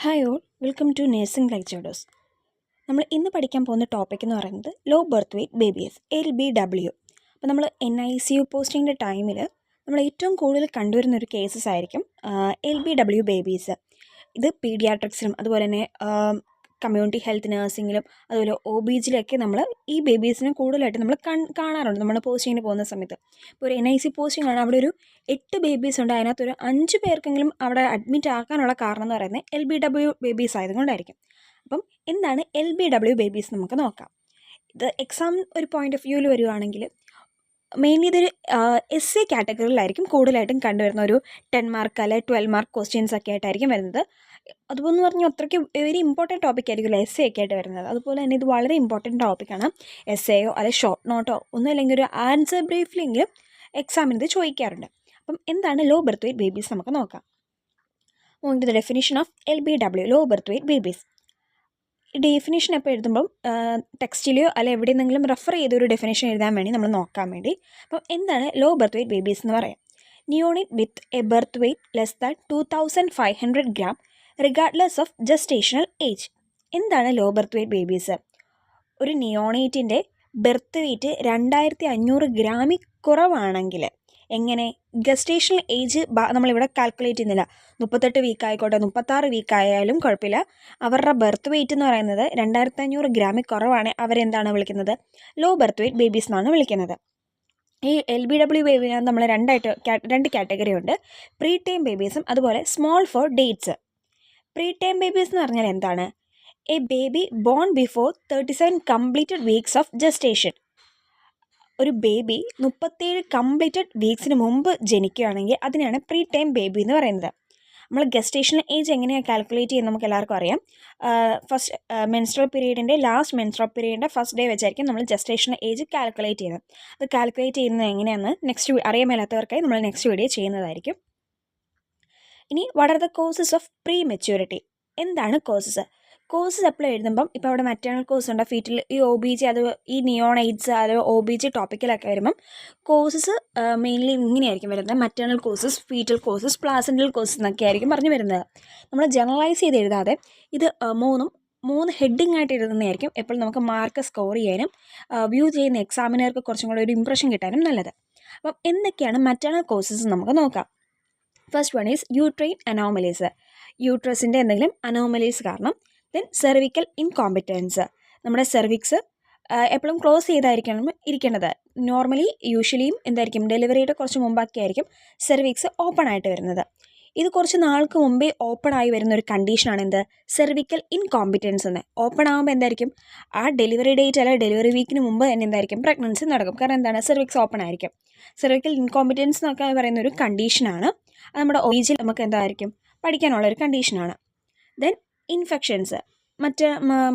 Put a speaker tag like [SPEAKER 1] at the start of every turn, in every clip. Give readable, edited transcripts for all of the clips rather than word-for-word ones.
[SPEAKER 1] Hi all, welcome to nursing lectures. നമ്മൾ ഇന്ന് പഠിക്കാൻ പോകുന്ന ടോപ്പിക് എന്ന് പറയുന്നത് low birth weight babies LBW. അപ്പോൾ നമ്മൾ NICU പോസ്റ്റിങ്ങിൻ്റെ ടൈമിൽ നമ്മൾ ഏറ്റവും കൂടുതൽ കണ്ടുവരുന്ന ഒരു കേസസ് ആയിരിക്കും LBW ബേബീസ്. ഇത് പീഡിയാട്രിക്സിലും അതുപോലെ തന്നെ കമ്മ്യൂണിറ്റി ഹെൽത്ത് നഴ്സിങ്ങിലും അതുപോലെ OB-ജിലൊക്കെ നമ്മൾ ഈ ബേബീസിനെ കൂടുതലായിട്ട് നമ്മൾ കാണാറുണ്ട് നമ്മൾ പോസ്റ്റിങ്ങിന് പോകുന്ന സമയത്ത്. ഇപ്പോൾ ഒരു NIC പോസ്റ്റിംഗ് ആണ്, അവിടെ ഒരു 8 ബേബീസ് ഉണ്ട്, അതിനകത്തൊരു 5 പേർക്കെങ്കിലും അവിടെ അഡ്മിറ്റ് ആക്കാനുള്ള കാരണം എന്ന് പറയുന്നത് LBW ബേബീസ് ആയതുകൊണ്ടായിരിക്കും. അപ്പം എന്താണ് LBW ബേബീസ് നമുക്ക് നോക്കാം. ഇത് എക്സാം ഒരു പോയിന്റ് ഓഫ് വ്യൂവിൽ വരുവാണെങ്കിൽ മെയിൻലി ഇതൊരു SA കാറ്റഗറിയിലായിരിക്കും കൂടുതലായിട്ടും കണ്ടുവരുന്ന ഒരു 10 മാർക്ക് അല്ലെ 12 മാർക്ക് ക്വസ്റ്റ്യൻസ് ഒക്കെ ആയിട്ടായിരിക്കും വരുന്നത്. അതുപോലെ പറഞ്ഞാൽ അത്രയ്ക്ക് വെരി ഇമ്പോർട്ടൻറ്റ് ടോപ്പിക് ആയിരിക്കുമല്ലോ SA ഒക്കെ ആയിട്ട് വരുന്നത്. അതുപോലെ തന്നെ ഇത് വളരെ ഇമ്പോർട്ടൻറ്റ് ടോപ്പിക്കാണ്. SAയോ അല്ലെങ്കിൽ ഷോർട്ട് നോട്ടോ ഒന്നും അല്ലെങ്കിൽ ഒരു ആൻസർ ബ്രീഫിലെങ്കിലും എക്സാമിന് ഇത് ചോദിക്കാറുണ്ട്. അപ്പം എന്താണ് ലോ ബർത്ത് വെയ്റ്റ് ബേബീസ് നമുക്ക് നോക്കാം. The definition of LBW low birth weight babies. ഈ ഡെഫിനേഷൻ ഇപ്പോൾ എഴുതുമ്പം ടെക്സ്റ്റിലെയോ അല്ലെ എവിടെയെന്നെങ്കിലും റെഫർ ചെയ്തൊരു ഡെഫിനേഷൻ എഴുതാൻ വേണ്ടി നമ്മൾ നോക്കാൻ വേണ്ടി. അപ്പം എന്താണ് ലോ ബർത്ത് വെയ്റ്റ് ബേബീസ് എന്ന് പറയാം. Neonate with a birth weight less than 2500 gram regardless of gestational age. എന്താണ് ലോ ബർത്ത് വെയ്റ്റ് ബേബീസ്? ഒരു നിയോണേറ്റിൻ്റെ ബർത്ത് വെയ്റ്റ് 2500 ഗ്രാമിൽ കുറവാണെങ്കിൽ എങ്ങനെ ഗസ്റ്റേഷണൽ ഏജ് നമ്മളിവിടെ കാൽക്കുലേറ്റ് ചെയ്യുന്നില്ല. 38 വീക്ക് ആയിക്കോട്ടെ 36 വീക്ക് ആയാലും കുഴപ്പമില്ല. അവരുടെ ബർത്ത് വെയ്റ്റ് എന്ന് പറയുന്നത് 2500 ഗ്രാമിൽ കുറവാണ്. അവരെന്താണ് വിളിക്കുന്നത്? ലോ ബർത്ത് വെയ്റ്റ് ബേബീസ് എന്നാണ് വിളിക്കുന്നത്. ഈ LBW ബേബി നമ്മൾ രണ്ട് കാറ്റഗറി ഉണ്ട്. പ്രീ ടൈം ബേബീസും അതുപോലെ small for dates. Preterm babies എന്ന് പറഞ്ഞാൽ എന്താണ്? A baby born before 37 completed weeks of gestation. ഒരു ബേബി 37 കംപ്ലീറ്റഡ് വീക്സിന് മുമ്പ് ജനിക്കുകയാണെങ്കിൽ അതിനാണ് പ്രീ ടൈം ബേബി എന്ന് പറയുന്നത്. നമ്മൾ ഗസ്റ്റേഷണൽ ഏജ് എങ്ങനെയാണ് കാൽക്കുലേറ്റ് ചെയ്യുന്നത് നമുക്ക് എല്ലാവർക്കും അറിയാം. ഫസ്റ്റ് മെൻസ്ട്രൽ പീരീഡിൻ്റെ ലാസ്റ്റ് മെൻസ്ട്രൽ പീരീഡിൻ്റെ ഫസ്റ്റ് ഡേ വെച്ചായിരിക്കും നമ്മൾ ജസ്റ്റേഷണൽ ഏജ് കാൽക്കുലേറ്റ് ചെയ്യുന്നത്. അത് കാൽക്കുലേറ്റ് ചെയ്യുന്നത് എങ്ങനെയാണെന്ന് അറിയാൻ മേലാത്തവർക്കായി നമ്മൾ നെക്സ്റ്റ് വീഡിയോ ചെയ്യുന്നതായിരിക്കും. ഇനി what are the causes of pre maturity? എന്താണ് കോസസ് എപ്പോഴും എഴുതുമ്പം ഇപ്പോൾ അവിടെ മറ്റേണൽ കോഴ്സ് ഉണ്ട്, ഫീറ്റിൽ ഈ OB-ജി അത് ഈ നിയോണൈറ്റ്സ് അത് OB-ജി ടോപ്പിക്കിലൊക്കെ വരുമ്പം കോസസ് മെയിൻലി ഇങ്ങനെയായിരിക്കും വരുന്നത്. Maternal causes, foetal causes, placental causes എന്നൊക്കെ ആയിരിക്കും പറഞ്ഞു വരുന്നത്. നമ്മൾ ജനറലൈസ് ചെയ്ത് എഴുതാതെ ഇത് മൂന്ന് ഹെഡിങ് ആയിട്ട് എഴുതുന്നതായിരിക്കും എപ്പോഴും നമുക്ക് മാർക്ക് സ്കോർ ചെയ്യാനും വ്യൂ ചെയ്യുന്ന എക്സാമിനർക്ക് കുറച്ചും കൂടെ ഒരു ഇംപ്രഷൻ കിട്ടാനും നല്ലത്. അപ്പം എന്തൊക്കെയാണ് മറ്റേണൽ കോസസ് നമുക്ക് നോക്കാം. First one is uterine anomalies. യൂട്രസിൻ്റെ എന്തെങ്കിലും അനോമലീസ് കാരണം. Then cervical incompetence. നമ്മുടെ സെർവിക്സ് എപ്പോഴും ക്ലോസ് ചെയ്തായിരിക്കണം ഇരിക്കേണ്ടത്. യൂഷ്വലിയും എന്തായിരിക്കും ഡെലിവറിയുടെ കുറച്ച് മുമ്പാക്കി ആയിരിക്കും സെർവിക്സ് ഓപ്പൺ ആയിട്ട് വരുന്നത്. ഇത് കുറച്ച് നാൾക്ക് മുമ്പേ ഓപ്പൺ ആയി വരുന്ന ഒരു കണ്ടീഷനാണ് എന്ത്? സെർവിക്കൽ ഇൻകോമ്പിറ്റൻസ് എന്ന്. ഓപ്പൺ ആകുമ്പോൾ എന്തായിരിക്കും ആ ഡെലിവറി ഡേറ്റ് അല്ലെങ്കിൽ ഡെലിവറി വീക്കിന് മുമ്പ് തന്നെ എന്തായിരിക്കും പ്രഗ്നൻസി നടക്കും. കാരണം എന്താണ്? സെർവിക്സ് ഓപ്പൺ ആയിരിക്കും. സെർവിക്കൽ ഇൻകോമ്പിറ്റൻസ് എന്നൊക്കെ പറയുന്ന ഒരു കണ്ടീഷനാണ്. അത് നമ്മുടെ OB-ജിൽ നമുക്ക് എന്തായിരിക്കും പഠിക്കാനുള്ള ഒരു കണ്ടീഷനാണ്. Then infections.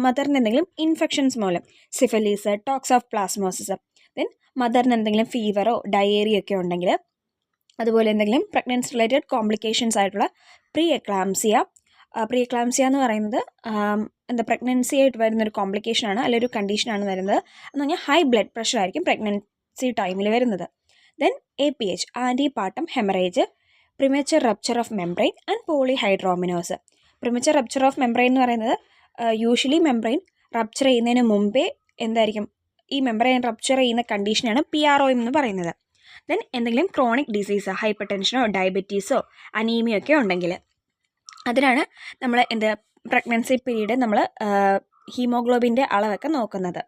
[SPEAKER 1] മദറിന് എന്തെങ്കിലും ഇൻഫെക്ഷൻസ് മൂലം സിഫിലിസ്, ടോക്സ് ഓഫ് പ്ലാസ്മോസിസ്. ദെൻ മദറിന് എന്തെങ്കിലും ഫീവറോ ഡയേറിയോ ഒക്കെ ഉണ്ടെങ്കിൽ, അതുപോലെ എന്തെങ്കിലും പ്രഗ്നൻസി റിലേറ്റഡ് കോംപ്ലിക്കേഷൻസ് ആയിട്ടുള്ള പ്രീ എക്ലാംസിയ എന്ന് പറയുന്നത് പ്രഗ്നൻസി ആയിട്ട് വരുന്നൊരു കോംപ്ലിക്കേഷനാണ്, അല്ലെങ്കിൽ ഒരു കണ്ടീഷനാണ് വരുന്നത്. എന്ന് പറഞ്ഞാൽ ഹൈ ബ്ലഡ് പ്രഷർ ആയിരിക്കും പ്രഗ്നൻസി ടൈമിൽ വരുന്നത്. Then APH antepartum haemorrhage, premature rupture of membrane and polyhydramnios. Premature rupture of membrane എന്ന് പറയുന്നത് യൂഷ്വലി മെംബ്രെയിൻ റപ്ചർ ചെയ്യുന്നതിന് മുമ്പേ എന്തായിരിക്കും ഈ മെംബ്രെയിൻ റപ്ചർ ചെയ്യുന്ന കണ്ടീഷനാണ് PRO എന്ന് പറയുന്നത്. ദെൻ എന്തെങ്കിലും ക്രോണിക് ഡിസീസ്, ഹൈപ്പർ ടെൻഷനോ ഡയബറ്റീസോ അനീമിയോ ഒക്കെ ഉണ്ടെങ്കിൽ അതിനാണ് നമ്മൾ പ്രഗ്നൻസി പീരീഡ് നമ്മൾ ഹീമോഗ്ലോബിൻ്റെ അളവൊക്കെ നോക്കുന്നത്.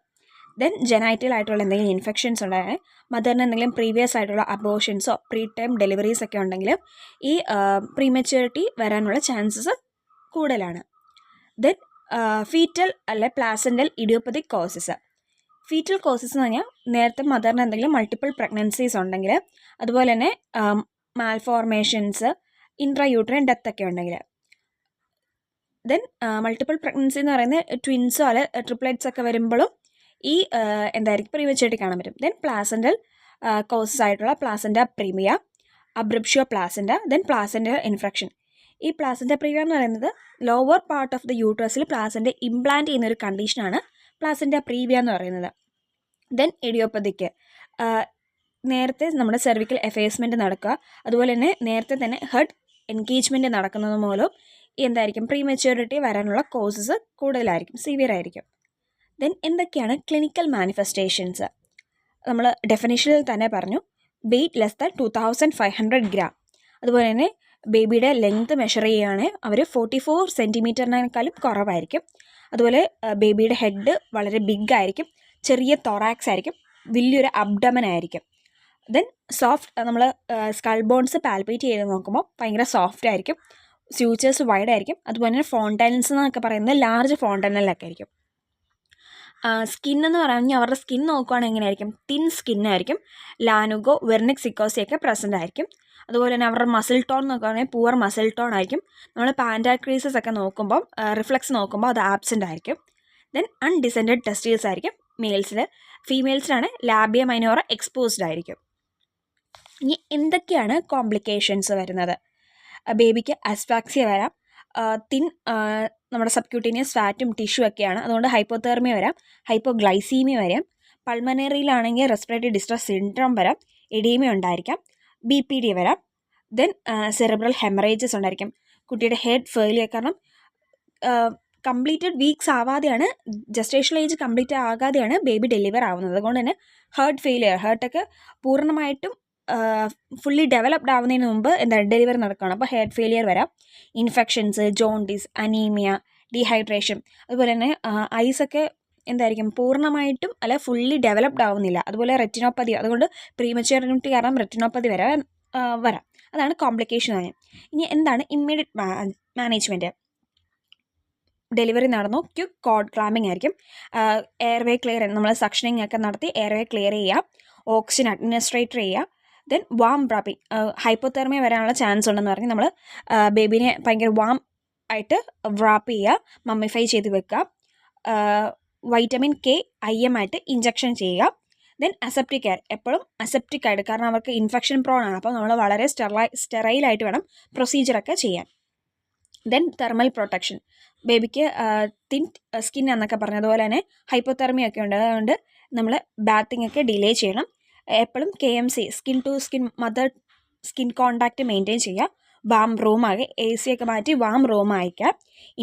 [SPEAKER 1] ദെൻ ജെനൈറ്റൽ ആയിട്ടുള്ള എന്തെങ്കിലും ഇൻഫെക്ഷൻസ് ഉണ്ടായാൽ, മദറിന് എന്തെങ്കിലും പ്രീവിയസ് ആയിട്ടുള്ള അബോർഷൻസോ പ്രീ ടൈം ഡെലിവറീസ് ഒക്കെ ഉണ്ടെങ്കിൽ ഈ പ്രീമെച്യൂരിറ്റി വരാനുള്ള ചാൻസസ് കൂടുതലാണ്. ദെൻ ഫീറ്റൽ അല്ലെ placental idiopathic causes. Foetal causes എന്ന് പറഞ്ഞാൽ നേരത്തെ മദറിന് എന്തെങ്കിലും മൾട്ടിപ്പിൾ പ്രഗ്നൻസീസ് ഉണ്ടെങ്കിൽ, അതുപോലെ തന്നെ മാൽഫോർമേഷൻസ്, ഇൻട്രായൂട്രൈൻ ഡെത്ത് ഒക്കെ ഉണ്ടെങ്കിൽ. ദെൻ മൾട്ടിപ്പിൾ പ്രഗ്നൻസി എന്ന് പറയുന്നത് ട്വിൻസോ അല്ലെ ട്രിപ്ലെറ്റ്സ് ഒക്കെ വരുമ്പോഴും ഈ പ്രീമെച്യൂരിറ്റി കാണാൻ പറ്റും. ദെൻ പ്ലാസൻ്റൽ കോസസ് ആയിട്ടുള്ള placenta previa, abruptio placenta, then placenta infection. ഈ പ്ലാസൻ്റ പ്രീമിയ എന്ന് പറയുന്നത് ലോവർ പാർട്ട് ഓഫ് ദ യൂട്രസിൽ പ്ലാസൻ്റ ഇംപ്ലാന്റ് ചെയ്യുന്ന ഒരു കണ്ടീഷനാണ് പ്ലാസൻ്റ പ്രീമിയ എന്ന് പറയുന്നത്. ദെൻ ഇഡിയോപ്പതിക്ക് നേരത്തെ നമ്മുടെ സെർവിക്കൽ എഫേസ്മെൻറ്റ് നടക്കുക, അതുപോലെ തന്നെ നേരത്തെ തന്നെ ഹെഡ് എൻഗേജ്മെൻറ്റ് നടക്കുന്നത് മൂലം എന്തായിരിക്കും പ്രീമെച്യൂരിറ്റി വരാനുള്ള കോസസ് കൂടുതലായിരിക്കും, സിവിയർ ആയിരിക്കും. ദെൻ എന്തൊക്കെയാണ് ക്ലിനിക്കൽ മാനിഫെസ്റ്റേഷൻസ്? നമ്മൾ ഡെഫിനിഷനിൽ തന്നെ പറഞ്ഞു, വെയ്റ്റ് ലെസ് ദാൻ 2500 ഗ്രാം. അതുപോലെ തന്നെ ബേബിയുടെ ലെങ്ത് മെഷർ ചെയ്യുകയാണെങ്കിൽ അവർ 44 സെൻറ്റിമീറ്ററിനേക്കാളും കുറവായിരിക്കും. അതുപോലെ ബേബിയുടെ ഹെഡ് വളരെ ബിഗ് ആയിരിക്കും, ചെറിയ തൊറാക്സ് ആയിരിക്കും, വലിയൊരു അബ്ഡമൻ ആയിരിക്കും. ദെൻ സോഫ്റ്റ്, നമ്മൾ സ്കൾ ബോൺസ് പാൽപ്പേറ്റ് ചെയ്ത് നോക്കുമ്പോൾ ഭയങ്കര സോഫ്റ്റ് ആയിരിക്കും, സ്യൂച്ചേഴ്സ് വൈഡ് ആയിരിക്കും. അതുപോലെ തന്നെ ഫോണ്ടൈൽസ് എന്നൊക്കെ പറയുന്നത് ലാർജ് ഫോണ്ടൈനിലൊക്കെ ആയിരിക്കും. സ്കിൻ എന്ന് പറഞ്ഞാൽ അവരുടെ സ്കിൻ നോക്കുകയാണെങ്കിൽ എങ്ങനെയായിരിക്കും? തിൻ സ്കിന്നായിരിക്കും, ലാനുഗോ വെർണിക് സിക്കോസിയൊക്കെ പ്രസൻ്റ് ആയിരിക്കും. അതുപോലെ തന്നെ അവരുടെ മസിൽ ടോൺ നോക്കുകയാണെങ്കിൽ പൂവർ മസിൽ ടോൺ ആയിരിക്കും. നമ്മൾ പാൻറ്റാക്രീസസ് ഒക്കെ നോക്കുമ്പോൾ റിഫ്ലക്സ് നോക്കുമ്പോൾ അത് ആബ്സെൻ്റ് ആയിരിക്കും. ദെൻ അൺഡിസെൻഡഡ് ടെസ്റ്റിൽസ് ആയിരിക്കും മെയിൽസിൽ. ഫീമെയിൽസിലാണ് ലാബിയ മൈനോറ എക്സ്പോസ്ഡ് ആയിരിക്കും. ഇനി എന്തൊക്കെയാണ് കോംപ്ലിക്കേഷൻസ് വരുന്നത്? ബേബിക്ക് അസ്ഫാക്സിയ വരാം, തിൻ നമ്മുടെ സബ്ക്യൂട്ടീനിയസ് ഫാറ്റും ടിഷ്യൂ ഒക്കെയാണ്, അതുകൊണ്ട് ഹൈപ്പോതെർമിയ വരാം, ഹൈപ്പോഗ്ലൈസീമിയ വരാം. പൾമനറിയിലാണെങ്കിൽ റെസ്പിറേറ്ററി ഡിസ്ട്രസ് സിൻഡ്രോം വരാം, എഡീമിയ ഉണ്ടായിരിക്കാം, BPD വരാം. ദെൻ സെറിബ്രൽ ഹെമറേജസ് ഉണ്ടായിരിക്കും. കുട്ടിയുടെ ഹെഡ് ഫെയിലിയർ, കാരണം കംപ്ലീറ്റഡ് വീക്സ് ആവാതെയാണ്, ജസ്റ്റേഷണൽ ഏജ് കംപ്ലീറ്റ് ആകാതെയാണ് ബേബി ഡെലിവർ ആവുന്നത്. അതുകൊണ്ട് തന്നെ ഹേർട്ട് ഫെയിലിയർ, ഹേർട്ടൊക്കെ പൂർണ്ണമായിട്ടും ഫുള്ളി ഡെവലപ്ഡ് ആവുന്നതിന് മുമ്പ് ഡെലിവറി നടക്കുകയാണ്. അപ്പോൾ ഹെഡ് ഫെയിലിയർ വരാം, ഇൻഫെക്ഷൻസ്, ജോണ്ടിസ്, അനീമിയ, ഡീഹൈഡ്രേഷൻ. അതുപോലെ തന്നെ ഐസൊക്കെ പൂർണ്ണമായിട്ടും അല്ല ഫുള്ളി ഡെവലപ്ഡ് ആവുന്നില്ല. അതുപോലെ റെറ്റിനോപ്പതി, അതുകൊണ്ട് പ്രീമച്യൂരിറ്റി കാരണം റെറ്റിനോപ്പതി വരാം. അതാണ് കോംപ്ലിക്കേഷൻ. ഇനി എന്താണ് ഇമ്മീഡിയറ്റ് മാനേജ്മെൻറ്റ്? ഡെലിവറി നടന്നു, ക്യുക്ക് കോഡ് ക്ലാമ്പിംഗ് ആയിരിക്കും. എയർവേ ക്ലിയർ, നമ്മൾ സക്ഷനിങ് ഒക്കെ നടത്തി എയർവേ ക്ലിയർ ചെയ്യുക, ഓക്സിജൻ അഡ്മിനിസ്ട്രേറ്റർ ചെയ്യുക. ദെൻ വാം റാപ്പിംഗ്, ഹൈപ്പോതെർമിയ വരാനുള്ള ചാൻസ് ഉണ്ടെന്ന് പറഞ്ഞ് നമ്മൾ ബേബീനെ ഭയങ്കര വാം ആയിട്ട് റാപ്പ് ചെയ്യുക, മമ്മിഫൈ ചെയ്ത് വെക്കുക. വൈറ്റമിൻ K IM ആയിട്ട് ഇഞ്ചക്ഷൻ ചെയ്യുക. ദെൻ അസെപ്റ്റിക് കെയർ, എപ്പോഴും അസെപ്റ്റിക് ആയിട്ട്, കാരണം അവർക്ക് ഇൻഫെക്ഷൻ പ്രോൺ ആണ്. അപ്പോൾ നമ്മൾ വളരെ സ്റ്റെറൈലായിട്ട് വേണം പ്രൊസീജിയറൊക്കെ ചെയ്യാൻ. ദെൻ തെർമൽ പ്രൊട്ടക്ഷൻ, ബേബിക്ക് തിൻ സ്കിൻ എന്നൊക്കെ പറഞ്ഞതുപോലെ തന്നെ ഹൈപ്പോതെർമിയ ഒക്കെ ഉണ്ട്. അതുകൊണ്ട് നമ്മൾ ബാത്തിങ് ഒക്കെ ഡിലേ ചെയ്യണം. എപ്പോഴും KMC, skin to skin mother skin contact maintain ചെയ്യുക. വാം റൂമാകെ AC ഒക്കെ മാറ്റി വാം റൂം അയക്കുക.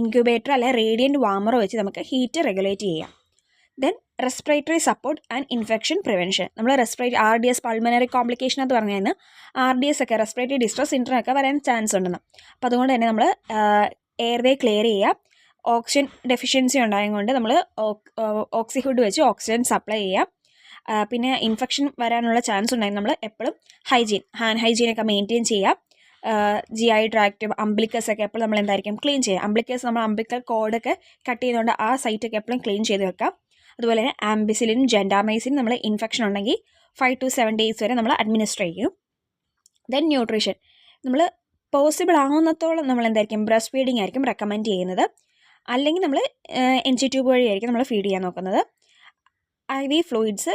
[SPEAKER 1] ഇൻക്യുബേറ്റർ അല്ലെ റേഡിയൻറ്റ് വാമറോ വെച്ച് നമുക്ക് ഹീറ്റ് റെഗുലേറ്റ് ചെയ്യാം. Then respiratory support and infection prevention, നമ്മൾ RDS പൾമനറി കോംപ്ലിക്കേഷൻ എന്ന് പറഞ്ഞാൽ RDS ഒക്കെ റെസ്പിറേറ്ററി ഡിസ്ട്രസ് സിൻഡ്രോം ഒക്കെ വരാൻ ചാൻസ് ഉണ്ടെന്ന്. അപ്പോൾ അതുകൊണ്ട് തന്നെ നമ്മൾ എയർവേ ക്ലിയർ ചെയ്യുക. ഓക്സിജൻ ഡെഫിഷ്യൻസി ഉണ്ടായതുകൊണ്ട് നമ്മൾ ഓക്സിഹുഡ് വെച്ച് ഓക്സിജൻ സപ്ലൈ ചെയ്യുക. പിന്നെ ഇൻഫെക്ഷൻ വരാനുള്ള ചാൻസ് ഉണ്ടെങ്കിൽ നമ്മൾ എപ്പോഴും ഹാൻഡ് ഹൈജീനൊക്കെ മെയിൻറ്റെയിൻ ചെയ്യുക. GI ട്രാക്റ്റ്, അംബ്ലിക്കസ് ഒക്കെ എപ്പോഴും നമ്മൾ ക്ലീൻ ചെയ്യുക. അംബ്ലിക്കസ്, നമ്മൾ അംബ്ലിക്കൽ കോഡൊക്കെ കട്ട് ചെയ്യുന്നതുകൊണ്ട് ആ സൈറ്റൊക്കെ എപ്പോഴും ക്ലീൻ ചെയ്ത് വെക്കാം. അതുപോലെ തന്നെ ആംബിസിലിനും ജെൻഡാമൈസിനും നമ്മൾ ഇൻഫെക്ഷൻ ഉണ്ടെങ്കിൽ 5 to 7 days വരെ നമ്മൾ അഡ്മിനിസ്റ്റർ ചെയ്യും. ദെൻ ന്യൂട്രീഷൻ, നമ്മൾ പോസിബിൾ ആവുന്നത്തോളം നമ്മൾ ബ്രസ്റ്റ് ഫീഡിങ് ആയിരിക്കും റെക്കമെൻഡ് ചെയ്യുന്നത്. അല്ലെങ്കിൽ നമ്മൾ NG ട്യൂബ് വഴിയായിരിക്കും നമ്മൾ ഫീഡ് ചെയ്യാൻ നോക്കുന്നത്. IV ഫ്ലൂയിഡ്സ്,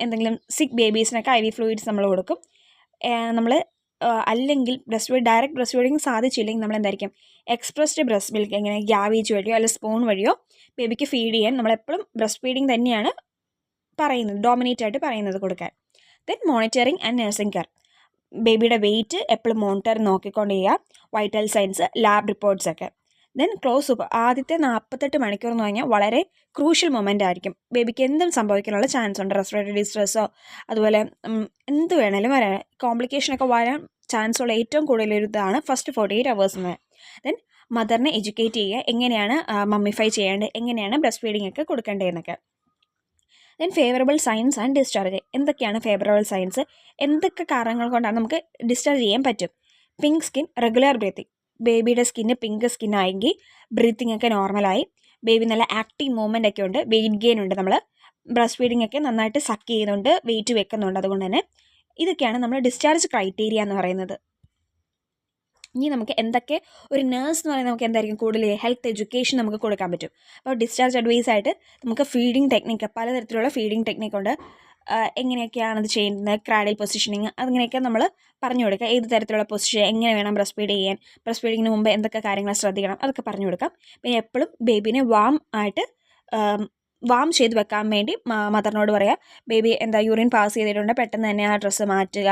[SPEAKER 1] എന്തെങ്കിലും സിക്ക് ബേബീസിനൊക്കെ IV ഫ്ലൂയിഡ്സ് നമ്മൾ കൊടുക്കും. നമ്മൾ അല്ലെങ്കിൽ ഡയറക്റ്റ് ബ്രസ്റ്റ് ഫീഡിങ് സാധിച്ചില്ലെങ്കിൽ നമ്മൾ എക്സ്പ്രസ്ഡ് ബ്രസ്റ്റ് മിൽക്ക്, എങ്ങനെ ഗ്യാവേജ് വഴിയോ അല്ലെങ്കിൽ സ്പൂൺ വഴിയോ ബേബിക്ക് ഫീഡ് ചെയ്യാൻ നമ്മളെപ്പോഴും ബ്രസ്റ്റ് ഫീഡിങ് തന്നെയാണ് പറയുന്നത്, ഡോമിനേറ്റ് ആയിട്ട് പറയുന്നത് കൊടുക്കാൻ. Then monitoring and nursing care, ബേബിയുടെ വെയിറ്റ് എപ്പോഴും മോണിറ്റർ നോക്കിക്കൊണ്ട് ചെയ്യുക. വൈറ്റൽ സൈൻസ്, ലാബ് റിപ്പോർട്ട്സ് ഒക്കെ. ദെൻ ക്ലോസ് അപ്പ്, ആദ്യത്തെ 48 മണിക്കൂർ എന്ന് പറഞ്ഞാൽ വളരെ ക്രൂഷ്യൽ മൊമെൻ്റ് ആയിരിക്കും. ബേബിക്ക് എന്തും സംഭവിക്കാനുള്ള ചാൻസ് ഉണ്ട്. റെസ്പിറേറ്ററി ഡിസ്ട്രസ്സോ അതുപോലെ എന്ത് വേണേലും വരാൻ, കോംപ്ലിക്കേഷനൊക്കെ വരാൻ ചാൻസ് ഉള്ള ഏറ്റവും കൂടുതലൊരു ഇതാണ് ഫസ്റ്റ് 48 hours എന്ന്. ദെൻ മദറിനെ എഡ്യൂക്കേറ്റ് ചെയ്യുക, എങ്ങനെയാണ് മമ്മിഫൈ ചെയ്യേണ്ടത്, എങ്ങനെയാണ് ബ്രസ്റ്റ് ഫീഡിംഗ് ഒക്കെ കൊടുക്കേണ്ടതെന്നൊക്കെ. Then favourable signs and discharge, എന്തൊക്കെയാണ് ഫേവറബിൾ സൈൻസ്, എന്തൊക്കെ കാരണങ്ങൾ കൊണ്ടാണ് നമുക്ക് ഡിസ്ചാർജ് ചെയ്യാൻ പറ്റും? പിങ്ക് സ്കിൻ, റെഗുലർ ബ്രീത്തിങ്, ബേബിയുടെ സ്കിന്ന് പിങ്ക് സ്കിന്നായെങ്കിൽ ബ്രീത്തിങ് ഒക്കെ നോർമലായി, ബേബി നല്ല ആക്റ്റീവ് മൂവ്മെൻ്റ് ഒക്കെ ഉണ്ട്, വെയിറ്റ് ഗെയിൻ ഉണ്ട്, നമ്മൾ ബ്രസ്റ്റ് ഫീഡിംഗ് ഒക്കെ നന്നായിട്ട് സക്ക് ചെയ്യുന്നുണ്ട്, വെയിറ്റ് വെക്കുന്നുണ്ട്. അതുകൊണ്ട് തന്നെ ഇതൊക്കെയാണ് നമ്മൾ ഡിസ്ചാർജ് ക്രൈറ്റീരിയ എന്ന് പറയുന്നത്. ഇനി നമുക്ക് എന്തൊക്കെ, ഒരു നേഴ്സ് എന്ന് പറയുന്നത് നമുക്ക് കൂടുതൽ ഹെൽത്ത് എഡ്യൂക്കേഷൻ നമുക്ക് കൊടുക്കാൻ പറ്റും. അപ്പോൾ ഡിസ്ചാർജ് അഡ്വൈസ് ആയിട്ട് നമുക്ക് ഫീഡിങ് ടെക്നിക്ക്, പലതരത്തിലുള്ള ഫീഡിങ് ടെക്നിക്കുണ്ട്. എങ്ങനെയൊക്കെയാണ് അത് ചെയ്യുന്നത്, ക്രാഡിൽ പൊസിഷനിങ്, അങ്ങനെയൊക്കെ നമ്മൾ പറഞ്ഞു കൊടുക്കുക. ഏത് തരത്തിലുള്ള പൊസിഷൻ, എങ്ങനെ വേണം ബ്രസ്റ്റ് ഫീഡ് ചെയ്യാൻ, ബ്രസ്റ്റ് ഫീഡിങ്ങിന് മുമ്പ് എന്തൊക്കെ കാര്യങ്ങൾ ശ്രദ്ധിക്കണം, അതൊക്കെ പറഞ്ഞു കൊടുക്കാം. പിന്നെ എപ്പോഴും ബേബീനെ വാം ചെയ്ത് വെക്കാൻ വേണ്ടി മദറിനോട് പറയുക. ബേബി യൂറിൻ പാസ് ചെയ്തിട്ടുണ്ട്, പെട്ടെന്ന് തന്നെ ആ ഡ്രസ്സ് മാറ്റുക,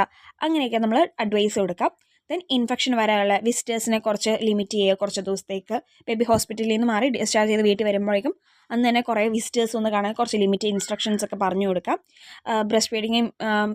[SPEAKER 1] അങ്ങനെയൊക്കെ നമ്മൾ അഡ്വൈസ് കൊടുക്കാം. ദെൻ ഇൻഫെക്ഷൻ വരാനുള്ള വിസിറ്റേഴ്സിനെ കുറച്ച് ലിമിറ്റ് ചെയ്യുക, കുറച്ച് ദിവസത്തേക്ക് ബേബി ഹോസ്പിറ്റലിൽ നിന്ന് മാറി ഡിസ്ചാർജ് ചെയ്ത് വീട്ടിൽ വരുമ്പോഴേക്കും അന്ന് തന്നെ കുറേ വിസിറ്റേഴ്സ് ഒന്ന് കാണാൻ കുറച്ച് ലിമിറ്റ് ഇൻസ്ട്രക്ഷൻസ് ഒക്കെ പറഞ്ഞു കൊടുക്കാം. ബ്രസ്റ്റ് ഫീഡിങ്ങും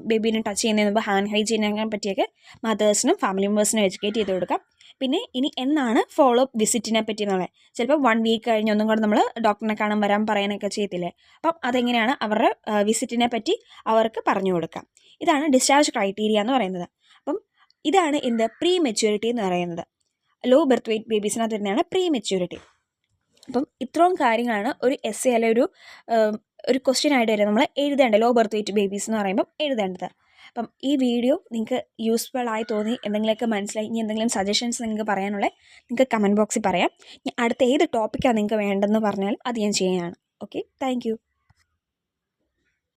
[SPEAKER 1] ബേബീനെ ടച്ച് ചെയ്യുന്നതിന് മുമ്പ് ഹാൻഡ് ഹൈജീനെ പറ്റിയൊക്കെ മദേഴ്സിനും ഫാമിലി മെമ്പേഴ്സിനും എഡ്യൂക്കേറ്റ് ചെയ്ത് കൊടുക്കാം. പിന്നെ ഇനി എന്നാണ് ഫോളോ അപ്പ് വിസിറ്റിനെ പറ്റി എന്നുള്ളത്, ചിലപ്പോൾ 1 വീക്ക് കഴിഞ്ഞ് ഒന്നും കൂടെ നമ്മൾ ഡോക്ടറിനെ കാണാൻ വരാൻ പറയാനൊക്കെ ചെയ്യത്തില്ലേ, അപ്പം അതെങ്ങനെയാണ് അവരുടെ വിസിറ്റിനെ പറ്റി അവർക്ക് പറഞ്ഞു കൊടുക്കാം. ഇതാണ് ഡിസ്ചാർജ് ക്രൈറ്റീരിയ എന്ന് പറയുന്നത്. അപ്പം ഇതാണ് എന്ത് പ്രീ മെച്യൂരിറ്റി എന്ന് പറയുന്നത്. ലോ ബർത്ത് വെയ്റ്റ് ബേബീസിനകത്ത് വരുന്നതാണ് പ്രീ മെച്യൂരിറ്റി. അപ്പം ഇത്രയും കാര്യങ്ങളാണ് ഒരു എസ് എ അല്ലെങ്കിൽ ഒരു ക്വസ്റ്റ്യൻ ആയിട്ട് വരെ നമ്മൾ എഴുതേണ്ടത്, ലോ ബർത്ത് വെയ്റ്റ് ബേബീസ് എന്ന് പറയുമ്പം എഴുതേണ്ടത്. അപ്പം ഈ വീഡിയോ നിങ്ങൾക്ക് യൂസ്ഫുൾ ആയി തോന്നി, എന്തെങ്കിലുമൊക്കെ മനസ്സിലായി, ഇനി എന്തെങ്കിലും സജഷൻസ് നിങ്ങൾക്ക് പറയാനുള്ളത് നിങ്ങൾക്ക് കമൻറ്റ് ബോക്സിൽ പറയാം. അടുത്ത ഏത് ടോപ്പിക്കാണ് നിങ്ങൾക്ക് വേണ്ടതെന്ന് പറഞ്ഞാൽ അത് ഞാൻ ചെയ്യാനാണ്. Okay, thank